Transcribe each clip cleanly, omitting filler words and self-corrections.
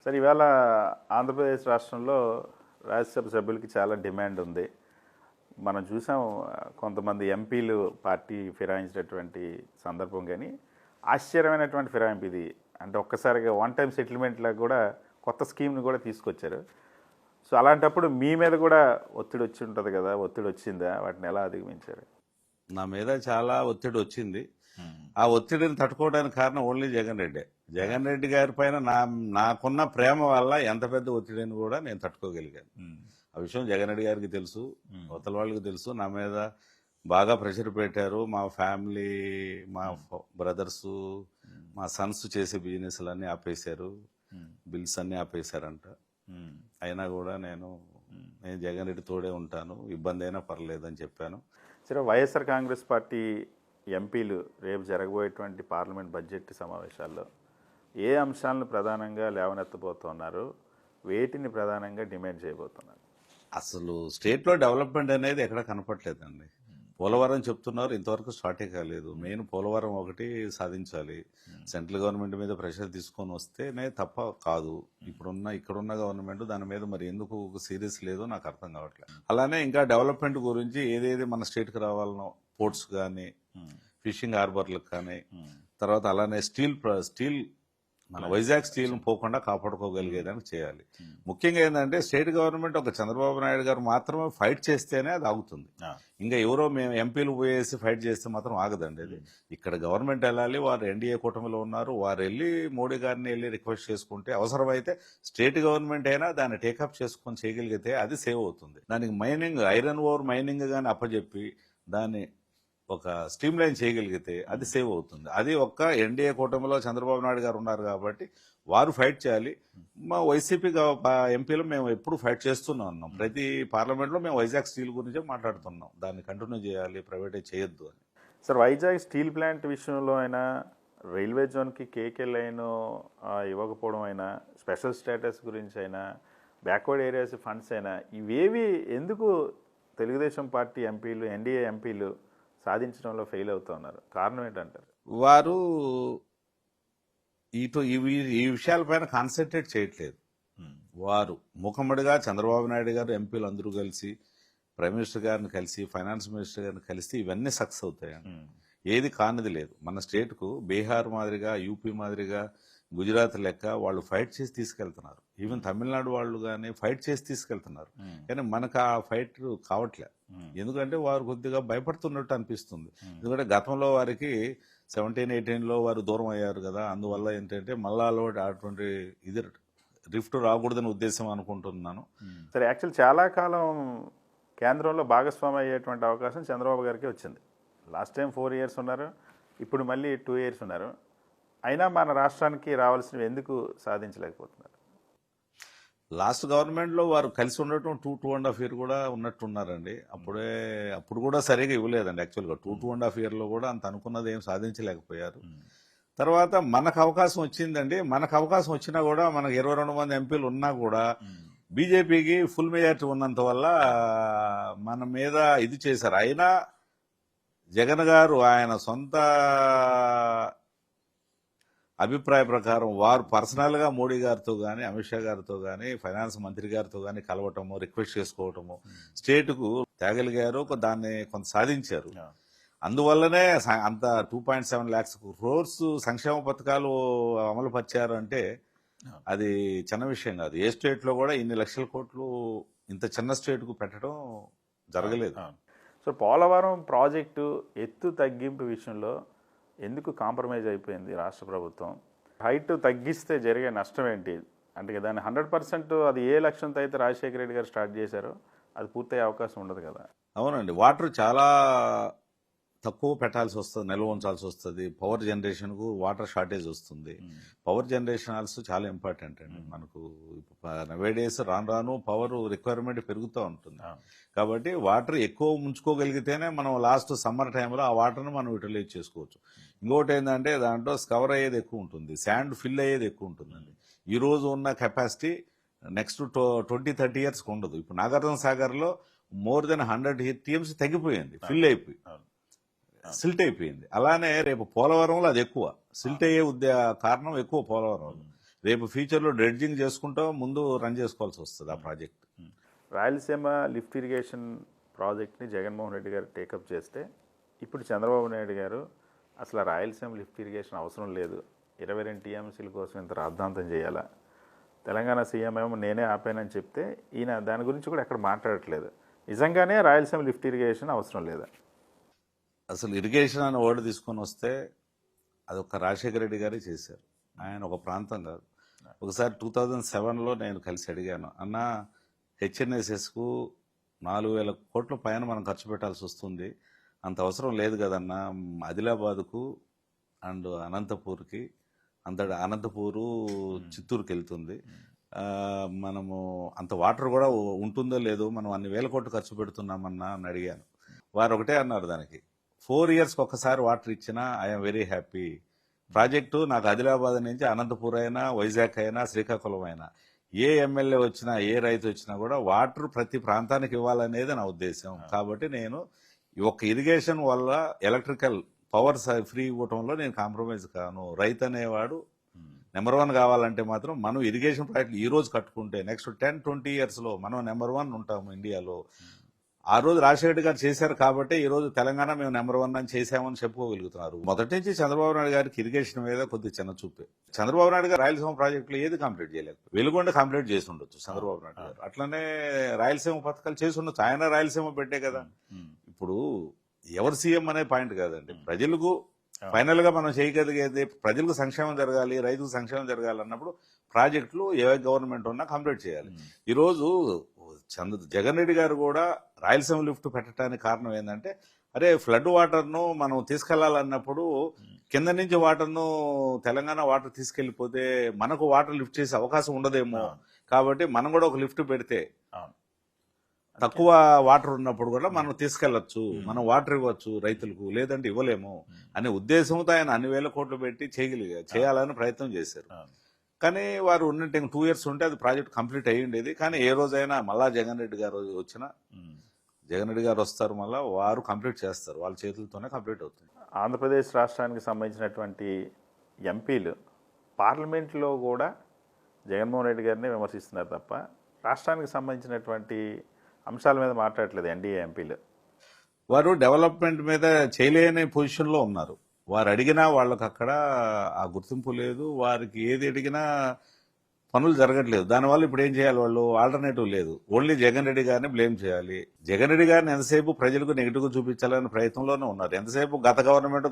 సరే ఇవాళ ఆంధ్రప్రదేశ్ రాష్ట్రంలో రాజ్యసభ సభ్యులకి చాలా డిమాండ్ ఉంది. మనం చూసాం కొంతమంది ఎంపీలు పార్టీ ఫిరాయించినటువంటి సందర్భం, కానీ ఆశ్చర్యమైనటువంటి ఫిరాయింపు ఇది. అంటే ఒక్కసారిగా వన్ టైం సెటిల్మెంట్లా కూడా కొత్త స్కీమ్ని కూడా తీసుకొచ్చారు. సో అలాంటప్పుడు మీ మీద కూడా ఒత్తిడి వచ్చి ఉంటుంది కదా, ఒత్తిడి వచ్చిందా? వాటిని ఎలా అధిగమించారు? నా మీద చాలా ఒత్తిడి వచ్చింది. ఆ ఒత్తిడిని తట్టుకోవడానికి కారణం ఓన్లీ జగన్ రెడ్డి. జగన్ రెడ్డి గారి పైన నాకున్న ప్రేమ వల్ల ఎంత పెద్ద ఒత్తిడిని కూడా నేను తట్టుకోగలిగాను. ఆ విషయం జగన్ రెడ్డి గారికి తెలుసు, అవతల వాళ్ళకి తెలుసు. నా మీద బాగా ప్రెషర్ పెట్టారు. మా ఫ్యామిలీ, మా బ్రదర్స్, మా సన్స్ చేసే బిజినెస్లన్నీ ఆపేశారు, బిల్స్ అన్నీ ఆపేశారంట. అయినా కూడా నేను జగన్ రెడ్డి తోడే ఉంటాను, ఇబ్బంది అయినా పర్లేదు అని చెప్పాను. సరే, వైఎస్ఆర్ కాంగ్రెస్ పార్టీ ఎంపీలు రేపు జరగబోయేటువంటి పార్లమెంట్ బడ్జెట్ సమావేశాల్లో ఏ అంశాలను ప్రధానంగా లేవనెత్తబోతున్నారు, వేటిని ప్రధానంగా డిమాండ్ చేయబోతున్నారు? అసలు స్టేట్లో డెవలప్మెంట్ అనేది ఎక్కడ కనపట్లేదండి. పోలవరం చెప్తున్నారు, ఇంతవరకు స్టార్టే కాలేదు. మెయిన్ పోలవరం ఒకటి సాధించాలి. సెంట్రల్ గవర్నమెంట్ మీద ప్రెషర్ తీసుకొని వస్తేనే తప్ప కాదు. ఇక్కడున్న గవర్నమెంట్ దాని మీద మరి ఎందుకు సీరియస్ లేదో నాకు అర్థం కావట్లేదు. అలానే ఇంకా డెవలప్మెంట్ గురించి ఏదేది మన స్టేట్కి రావాలనో, పోర్ట్స్ కానీ, ఫిషింగ్ హార్బర్లకు కానీ, తర్వాత అలానే స్టీల్ మన వైజాగ్ స్టీల్ పోకుండా కాపాడుకోగలిగేదానికి చేయాలి. ముఖ్యంగా ఏంటంటే స్టేట్ గవర్నమెంట్ ఒక చంద్రబాబు నాయుడు గారు మాత్రమే ఫైట్ చేస్తేనే అది ఆగుతుంది. ఇంకా ఎవరో మేము ఎంపీలు పోయేసి ఫైట్ చేస్తే మాత్రం ఆగదండి అది. ఇక్కడ గవర్నమెంట్ వెళ్ళాలి, వారు ఎన్డీఏ కూటమిలో ఉన్నారు, వారు వెళ్ళి మోడీ గారిని వెళ్ళి రిక్వెస్ట్ చేసుకుంటే, అవసరమైతే స్టేట్ గవర్నమెంట్ అయినా దాన్ని టేకప్ చేసుకొని చేయగలిగితే అది సేవ్ అవుతుంది. దానికి మైనింగ్, ఐరన్ ఓర్ మైనింగ్ కానీ అప్పచెప్పి దాన్ని ఒక స్ట్రీమ్ లైన్ చేయగలిగితే అది సేవ్ అవుతుంది. అది ఒక్క ఎన్డీఏ కూటమిలో చంద్రబాబు నాయుడు గారు ఉన్నారు కాబట్టి వారు ఫైట్ చేయాలి. మా వైసీపీ ఎంపీలు మేము ఎప్పుడు ఫైట్ చేస్తూనే ఉన్నాం. ప్రతి పార్లమెంట్లో మేము వైజాగ్ స్టీల్ గురించే మాట్లాడుతున్నాం. దాన్ని కంటిన్యూ చేయాలి, ప్రైవేటైజ్ చేయొద్దు అని. సార్, వైజాగ్ స్టీల్ ప్లాంట్ విషయంలో అయినా, రైల్వే జోన్కి కేకే లైన్ ఇవ్వకపోవడం అయినా, స్పెషల్ స్టేటస్ గురించి అయినా, బ్యాక్వర్డ్ ఏరియాస్ ఫండ్స్ అయినా, ఇవేవి ఎందుకు తెలుగుదేశం పార్టీ ఎంపీలు, ఎన్డీఏ ఎంపీలు సాధించడంలో ఫెయిల్ అవుతున్నారు? కారణం ఏంటంటారు? వారు ఈ విషయాలపైన కాన్సన్ట్రేట్ చేయట్లేదు. వారు ముఖమ్మడిగా చంద్రబాబు నాయుడు గారు, ఎంపీలు అందరూ కలిసి, ప్రైమ్ మినిస్టర్ గారిని కలిసి, ఫైనాన్స్ మినిస్టర్ గారిని కలిసి ఇవన్నీ సక్సెస్ అవుతాయండి. ఏది కానిది లేదు. మన స్టేట్కు బీహార్ మాదిరిగా, యూపీ మాదిరిగా, గుజరాత్ లెక్క వాళ్ళు ఫైట్ చేసి తీసుకెళ్తున్నారు. ఈవెన్ తమిళనాడు వాళ్ళు కానీ ఫైట్ చేసి తీసుకెళ్తున్నారు. కానీ మనకు ఆ ఫైట్ కావట్లే. ఎందుకంటే వారు కొద్దిగా భయపడుతున్నట్టు అనిపిస్తుంది. ఎందుకంటే గతంలో వారికి 17-18లో వారు దూరం అయ్యారు కదా. అందువల్ల ఏంటంటే మళ్ళా అటువంటి ఇది రిఫ్ట్ రాకూడదని ఉద్దేశం అనుకుంటున్నాను. సరే, యాక్చువల్ చాలా కాలం కేంద్రంలో భాగస్వామి అయ్యేటువంటి అవకాశం చంద్రబాబు గారికి వచ్చింది. లాస్ట్ టైం 4 years ఉన్నారు, ఇప్పుడు మళ్ళీ 2 years ఉన్నారు. అయినా మన రాష్ట్రానికి రావాల్సినవి ఎందుకు సాధించలేకపోతున్నారు? లాస్ట్ గవర్నమెంట్లో వారు కలిసి ఉండటం 2.5 years కూడా ఉన్నట్టున్నారండి. అప్పుడు కూడా సరిగా ఇవ్వలేదండి. యాక్చువల్గా 2.5 yearsలో కూడా అంత అనుకున్నది ఏం సాధించలేకపోయారు. తర్వాత మనకు అవకాశం వచ్చిందండి. మనకు అవకాశం వచ్చినా కూడా, మనకు 22 మంది ఎంపీలు ఉన్నా కూడా బీజేపీకి ఫుల్ మెజార్టీ ఉన్నంత వల్ల మన మీద ఇది చేశారు. అయినా జగన్ గారు ఆయన సొంత అభిప్రాయ ప్రకారం వారు పర్సనల్గా మోడీ గారితో కానీ, అమిత్ షా గారితో కానీ, ఫైనాన్స్ మంత్రి గారితో కానీ కలవటము, రిక్వెస్ట్ చేసుకోవటము, స్టేట్కు తేగలిగారు, దాన్ని కొంత సాధించారు. అందువల్లనే అంత 2.7 lakhs crores సంక్షేమ పథకాలు అమలు పరిచారు అంటే అది చిన్న విషయం కాదు. ఏ స్టేట్లో కూడా ఇన్ని లక్షల కోట్లు ఇంత చిన్న స్టేట్కు పెట్టడం జరగలేదు. సో పోలవరం ప్రాజెక్టు ఎత్తు తగ్గింపు విషయంలో ఎందుకు కాంప్రమైజ్ అయిపోయింది రాష్ట్ర ప్రభుత్వం? హైట్ తగ్గిస్తే జరిగే నష్టం ఏంటి? అంటే దాన్ని 100% అది ఏ లక్ష్యంతో అయితే రాజశేఖర రెడ్డి గారు స్టార్ట్ చేశారో అది పూర్తయ్యే అవకాశం ఉండదు కదా. అవునండి, వాటర్ చాలా తక్కువ పెట్టాల్సి వస్తుంది, నిల్వ ఉంచాల్సి వస్తుంది. పవర్ జనరేషన్కు వాటర్ షార్టేజ్ వస్తుంది. పవర్ జనరేషన్ ఆల్సో చాలా ఇంపార్టెంట్ అండి. మనకు నవే డేస్ రాను పవర్ రిక్వైర్మెంట్ పెరుగుతూ ఉంటుంది. కాబట్టి వాటర్ ఎక్కువ ముంచుకోగలిగితేనే మనం లాస్ట్ సమ్మర్ టైంలో ఆ వాటర్ని మనం యూటిలైజ్ చేసుకోవచ్చు. ఇంకోటి ఏంటంటే దాంట్లో స్కవర్ అయ్యేది ఎక్కువ ఉంటుంది, శాండ్ ఫిల్ అయ్యేది ఎక్కువ ఉంటుందండి. ఈ రోజు ఉన్న కెపాసిటీ నెక్స్ట్ 20-30 years ఉండదు. ఇప్పుడు నాగార్జున సాగర్లో more than 100 TMC తగ్గిపోయింది, ఫిల్ అయిపోయి సిల్ట్ అయిపోయింది. అలానే రేపు పోలవరంలో అది ఎక్కువ సిల్ట్ అయ్యే కారణం ఎక్కువ పోలవరం. రేపు ఫ్యూచర్లో డ్రెడ్జింగ్ చేసుకుంటూ ముందు రన్ చేసుకోవాల్సి వస్తుంది ఆ ప్రాజెక్ట్. రాయలసీమ లిఫ్ట్ ఇరిగేషన్ ప్రాజెక్ట్ని జగన్మోహన్ రెడ్డి గారు టేకప్ చేస్తే ఇప్పుడు చంద్రబాబు నాయుడు గారు అసలు రాయలసీమ లిఫ్ట్ ఇరిగేషన్ అవసరం లేదు, 22 టీఎంసీల కోసం ఇంత రాద్ధాంతం చేయాలా, తెలంగాణ సీఎం ఏమో నేనే ఆపానని చెప్తే ఈయన దాని గురించి కూడా ఎక్కడ మాట్లాడట్లేదు. నిజంగానే రాయలసీమ లిఫ్ట్ ఇరిగేషన్ అవసరం లేదా? అసలు ఇరిగేషన్ అనే వర్డ్ తీసుకొని వస్తే అది ఒక రాజశేఖర రెడ్డి గారే చేశారు, ఆయన ఒక ప్రాంతం కాదు. ఒకసారి 2007లో నేను కలిసి అడిగాను, అన్న హెచ్ఎన్ఎస్ఎస్కు 4,000 కోట్ల పైన మనం ఖర్చు పెట్టాల్సి వస్తుంది, అంత అవసరం లేదు కదన్న, ఆదిలాబాద్కు అండ్ అనంతపూర్కి అనంతపూరు చిత్తూరుకి వెళ్తుంది, మనము అంత వాటర్ కూడా ఉంటుందో లేదో, మనం అన్ని వేల కోట్లు ఖర్చు పెడుతున్నామన్నా అని అడిగాను. వారు ఒకటే అన్నారు, దానికి 4 ఇయర్స్కి ఒక్కసారి వాటర్ ఇచ్చినా ఐఎమ్ వెరీ హ్యాపీ. ప్రాజెక్టు నాకు ఆదిలాబాద్ నుంచి అనంతపూర్ అయినా వైజాగ్ అయినా శ్రీకాకుళం అయినా ఏ ఎమ్మెల్యే వచ్చినా ఏ రైతు వచ్చినా కూడా వాటర్ ప్రతి ప్రాంతానికి ఇవ్వాలనేది నా ఉద్దేశం. కాబట్టి నేను ఒక ఇరిగేషన్ వల్ల ఎలక్ట్రికల్ పవర్ ఫ్రీ ఇవ్వటంలో నేను కాంప్రమైజ్ కాను. రైతు అనేవాడు నెంబర్ 1 కావాలంటే మాత్రం మనం ఇరిగేషన్ ప్రాజెక్ట్ ఈ రోజు కట్టుకుంటే నెక్స్ట్ 10-20 ఇయర్స్లో మనం నెంబర్ 1 ఉంటాము ఇండియాలో. ఆ రోజు రాజశేఖర రెడ్డి గారు చేశారు కాబట్టి ఈ రోజు తెలంగాణ మేము నెంబర్ 1 అని చేశామని చెప్పుకోగలుగుతున్నారు. మొదటి నుంచి చంద్రబాబు నాయుడు గారికి ఇరిగేషన్ మీద కొద్ది చిన్న చూపే. చంద్రబాబు నాయుడు గారు రాయలసీమ ప్రాజెక్టులు ఏది కంప్లీట్ చేయలేదు, వెలుగొండ కంప్లీట్ చేసి ఉండొచ్చు చంద్రబాబు నాయుడు గారు, అట్లనే రాయలసీమ పథకాలు చేసి ఉండొచ్చు, ఆయన రాయలసీమ పెట్టే కదా. ఇప్పుడు ఎవరు సీఎం అనే పాయింట్ కాదండి, ప్రజలకు ఫైనల్ గా మనం చేయగలిగేది ప్రజలకు సంక్షేమం జరగాలి, రైతుకు సంక్షేమం జరగాలి అన్నప్పుడు ప్రాజెక్టులు ఏ గవర్నమెంట్ ఉన్నా కంప్లీట్ చేయాలి. ఈ రోజు జగన్ రెడ్డి గారు కూడా రాయలసీమ లిఫ్ట్ పెట్టడానికి కారణం ఏంటంటే, అరే ఫ్లడ్ వాటర్ను మనం తీసుకెళ్లాలన్నప్పుడు కింద నుంచి వాటర్ను తెలంగాణ వాటర్ తీసుకెళ్లిపోతే మనకు వాటర్ లిఫ్ట్ చేసే అవకాశం ఉండదేమో, కాబట్టి మనం కూడా ఒక లిఫ్ట్ పెడితే తక్కువ వాటర్ ఉన్నప్పుడు కూడా మనం తీసుకెళ్లొచ్చు, మనం వాటర్ ఇవ్వచ్చు రైతులకు, లేదంటే ఇవ్వలేము అనే ఉద్దేశంతో ఆయన అన్ని వేల కోట్లు పెట్టి చేయాలని ప్రయత్నం చేశారు. కానీ వారు ఉన్నట్టు 2 ఇయర్స్ ఉంటే అది ప్రాజెక్ట్ కంప్లీట్ అయ్యి ఉండేది. కానీ ఏ రోజైనా మళ్ళా జగన్ రెడ్డి గారు వచ్చినా, జగన్ రెడ్డి గారు వస్తారు, మళ్ళీ వారు కంప్లీట్ చేస్తారు, వాళ్ళ చేతులతోనే కంప్లీట్ అవుతుంది. ఆంధ్రప్రదేశ్ రాష్ట్రానికి సంబంధించినటువంటి ఎంపీలు పార్లమెంట్లో కూడా జగన్మోహన్ రెడ్డి గారిని విమర్శిస్తున్నారు తప్ప రాష్ట్రానికి సంబంధించినటువంటి అంశాల మీద మాట్లాడట్లేదు ఎన్డీఏ ఎంపీలు. వారు డెవలప్మెంట్ మీద చేయలేని పొజిషన్లో ఉన్నారు. వారు అడిగినా వాళ్ళకి అక్కడ ఆ గుర్తింపు లేదు, వారికి ఏది అడిగినా పనులు జరగట్లేదు. దానివల్ల ఇప్పుడు ఏం చేయాలి, వాళ్ళు ఆల్టర్నేటివ్ లేదు, ఓన్లీ జగన్ రెడ్డి గారిని బ్లేమ్ చేయాలి. జగన్ రెడ్డి గారిని ఎంతసేపు ప్రజలకు నెగిటివ్ గా చూపించాలనే ప్రయత్నంలోనే ఉన్నారు. ఎంతసేపు గత గవర్నమెంట్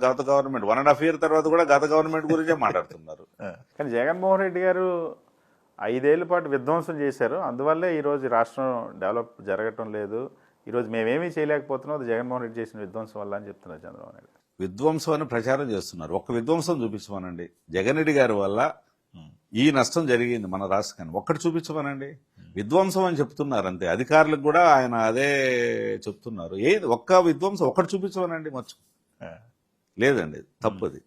1.5 ఇయర్ తర్వాత కూడా గత గవర్నమెంట్ గురించే మాట్లాడుతున్నారు. కానీ జగన్మోహన్ రెడ్డి గారు 5 ఏళ్ల పాటు విధ్వంసం చేశారు, అందువల్లే ఈరోజు రాష్ట్రం డెవలప్ జరగటం లేదు, ఈరోజు మేమేమీ చేయలేకపోతున్నాం, అది జగన్మోహన్ రెడ్డి చేసిన విధ్వంసం వల్ల అని చెప్తున్నారు చంద్రబాబు నాయుడు. విధ్వంసం అని ప్రచారం చేస్తున్నారు, ఒక్క విధ్వంసం చూపించమనండి. జగన్ రెడ్డి గారి వల్ల ఈ నష్టం జరిగింది మన రాష్ట్రానికి, ఒక్కటి చూపించమనండి. విధ్వంసం అని చెప్తున్నారు అంతే, అధికారులకు కూడా ఆయన అదే చెప్తున్నారు. ఏది ఒక్క విధ్వంసం ఒక్కటి చూపించమనండి, లేదండి, తప్పది.